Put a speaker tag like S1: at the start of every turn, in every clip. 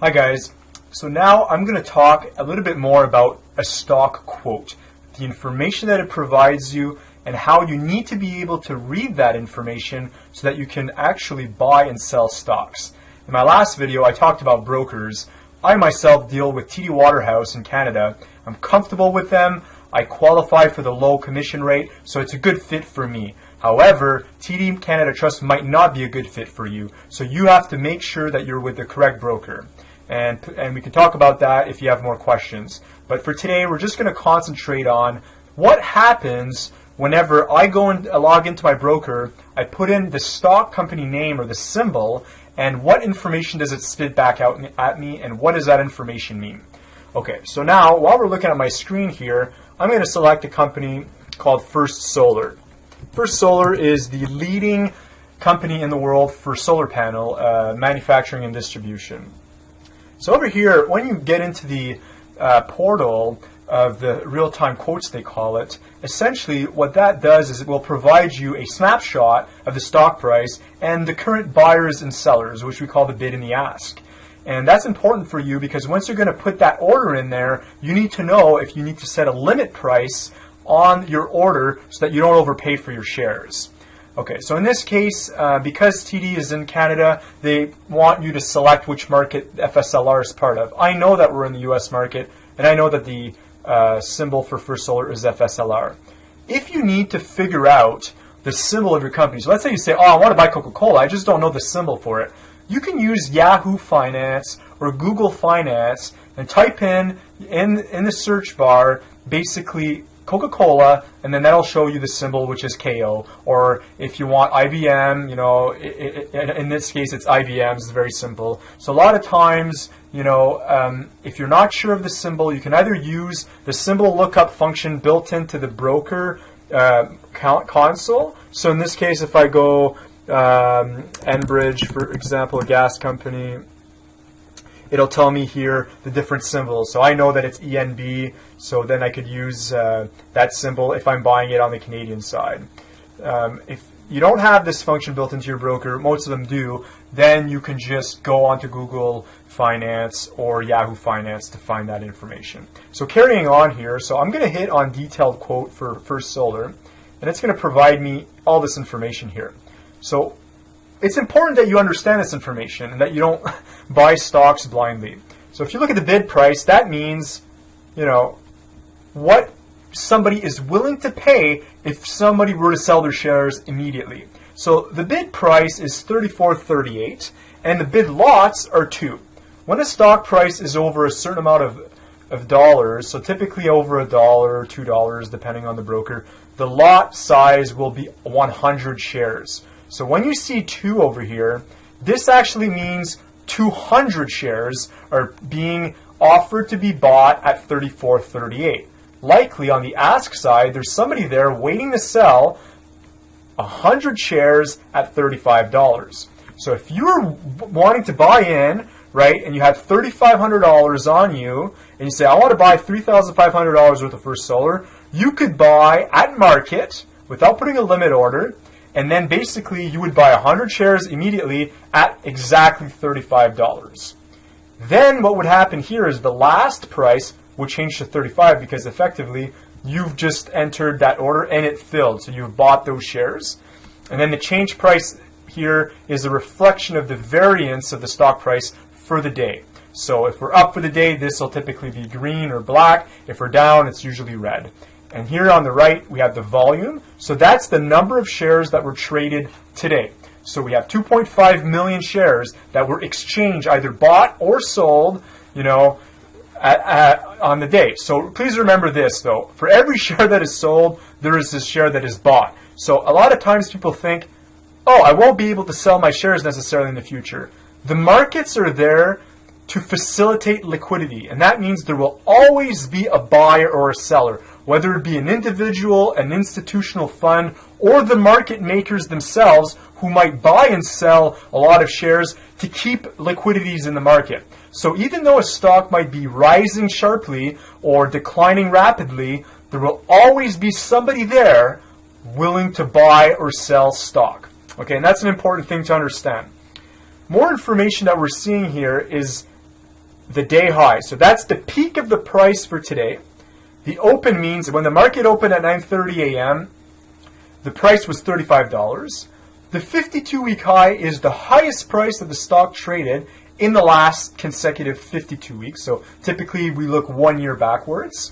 S1: Hi guys, so now I'm going to talk a little bit more about a stock quote, the information that it provides you and how you need to be able to read that information so that you can actually buy and sell stocks. In my last video I talked about brokers. I myself deal with TD Waterhouse in Canada. I'm comfortable with them. I qualify for the low commission rate, so it's a good fit for me. However, TD Canada Trust might not be a good fit for you, so you have to make sure that you're with the correct broker. And we can talk about that if you have more questions. But for today, we're just going to concentrate on what happens whenever I go and log into my broker, I put in the stock company name or the symbol, and what information does it spit back out at me, and what does that information mean? Okay, so now while we're looking at my screen here, I'm going to select a company called First Solar. First Solar is the leading company in the world for solar panel manufacturing and distribution. So over here, when you get into the portal of the real-time quotes, they call it, essentially what that does is it will provide you a snapshot of the stock price and the current buyers and sellers, which we call the bid and the ask. And that's important for you because once you're going to put that order in there, you need to know if you need to set a limit price on your order so that you don't overpay for your shares. Okay, so in this case, because TD is in Canada, they want you to select which market FSLR is part of. I know that we're in the US market, and I know that the symbol for First Solar is FSLR. If you need to figure out the symbol of your company, so let's say you say, oh, I want to buy Coca-Cola, I just don't know the symbol for it. You can use Yahoo Finance or Google Finance and type in the search bar basically Coca-Cola, and then that'll show you the symbol, which is KO. Or if you want IBM, you know, in this case it's IBM. It's very simple. So a lot of times, you know, if you're not sure of the symbol, you can either use the symbol lookup function built into the broker console. So in this case, if I go Enbridge, for example, a gas company, it'll tell me here the different symbols. So I know that it's ENB, so then I could use that symbol if I'm buying it on the Canadian side. If you don't have this function built into your broker, most of them do, then you can just go onto Google Finance or Yahoo Finance to find that information. So carrying on here, so I'm going to hit on detailed quote for First Solar, and it's going to provide me all this information here. So it's important that you understand this information and that you don't buy stocks blindly. So if you look at the bid price, that means, you know, what somebody is willing to pay if somebody were to sell their shares immediately. So the bid price is $34.38 and the bid lots are 2. When a stock price is over a certain amount of dollars, so typically over $1 or $2 depending on the broker, the lot size will be 100 shares. So when you see 2 over here, this actually means 200 shares are being offered to be bought at $34.38. Likely on the ask side, there's somebody there waiting to sell 100 shares at $35. So if you're wanting to buy in, right, and you have $3,500 on you, and you say, I want to buy $3,500 worth of First Solar, you could buy at market without putting a limit order, and then basically you would buy 100 shares immediately at exactly $35. Then what would happen here is the last price would change to 35 because effectively you've just entered that order and it filled. So you've bought those shares. And then the change price here is a reflection of the variance of the stock price for the day. So if we're up for the day, this will typically be green or black. If we're down, it's usually red. And here on the right, we have the volume. So that's the number of shares that were traded today. So we have 2.5 million shares that were exchanged, either bought or sold, you know, on the day. So please remember this, though. For every share that is sold, there is this share that is bought. So a lot of times people think, oh, I won't be able to sell my shares necessarily in the future. The markets are there to facilitate liquidity, and that means there will always be a buyer or a seller, whether it be an individual, an institutional fund, or the market makers themselves who might buy and sell a lot of shares to keep liquidities in the market. So even though a stock might be rising sharply or declining rapidly, there will always be somebody there willing to buy or sell stock. Okay, and that's an important thing to understand. More information that we're seeing here is the day high. So that's the peak of the price for today. The open means when the market opened at 9:30 a.m., the price was $35. The 52-week high is the highest price that the stock traded in the last consecutive 52 weeks. So typically we look 1 year backwards.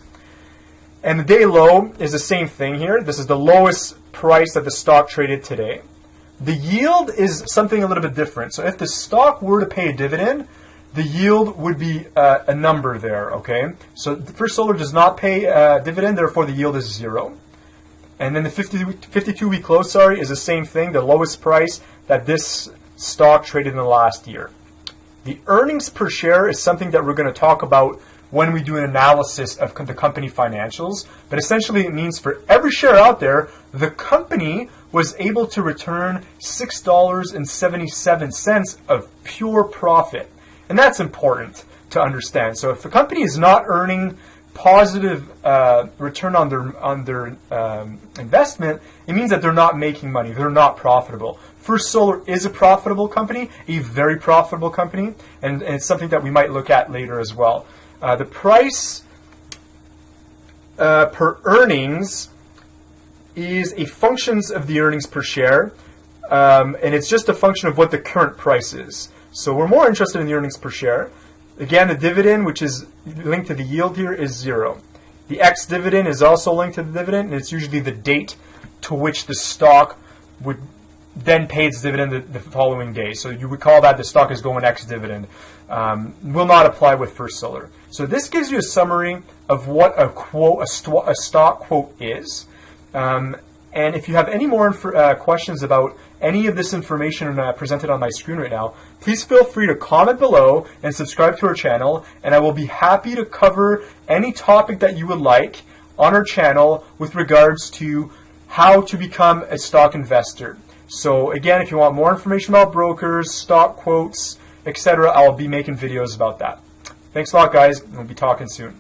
S1: And the day low is the same thing here. This is the lowest price that the stock traded today. The yield is something a little bit different. So if the stock were to pay a dividend, the yield would be a number there, okay? So First Solar does not pay a dividend, therefore the yield is 0. And then the 52-week low, is the same thing, the lowest price that this stock traded in the last year. The earnings per share is something that we're going to talk about when we do an analysis of the company financials. But essentially it means for every share out there, the company was able to return $6.77 of pure profit. And that's important to understand. So if the company is not earning positive return on their investment, it means that they're not making money. They're not profitable. First Solar is a profitable company, a very profitable company, and it's something that we might look at later as well. The price per earnings is a function of the earnings per share, and it's just a function of what the current price is. So we're more interested in the earnings per share. Again, the dividend, which is linked to the yield here, is 0. The ex-dividend is also linked to the dividend, and it's usually the date to which the stock would then pay its dividend the following day. So you would call that the stock is going ex-dividend. Will not apply with First Solar. So this gives you a summary of what a stock quote is. And if you have any more questions about any of this information presented on my screen right now, please feel free to comment below and subscribe to our channel, and I will be happy to cover any topic that you would like on our channel with regards to how to become a stock investor. So again, if you want more information about brokers, stock quotes, etc., I'll be making videos about that. Thanks a lot, guys. We'll be talking soon.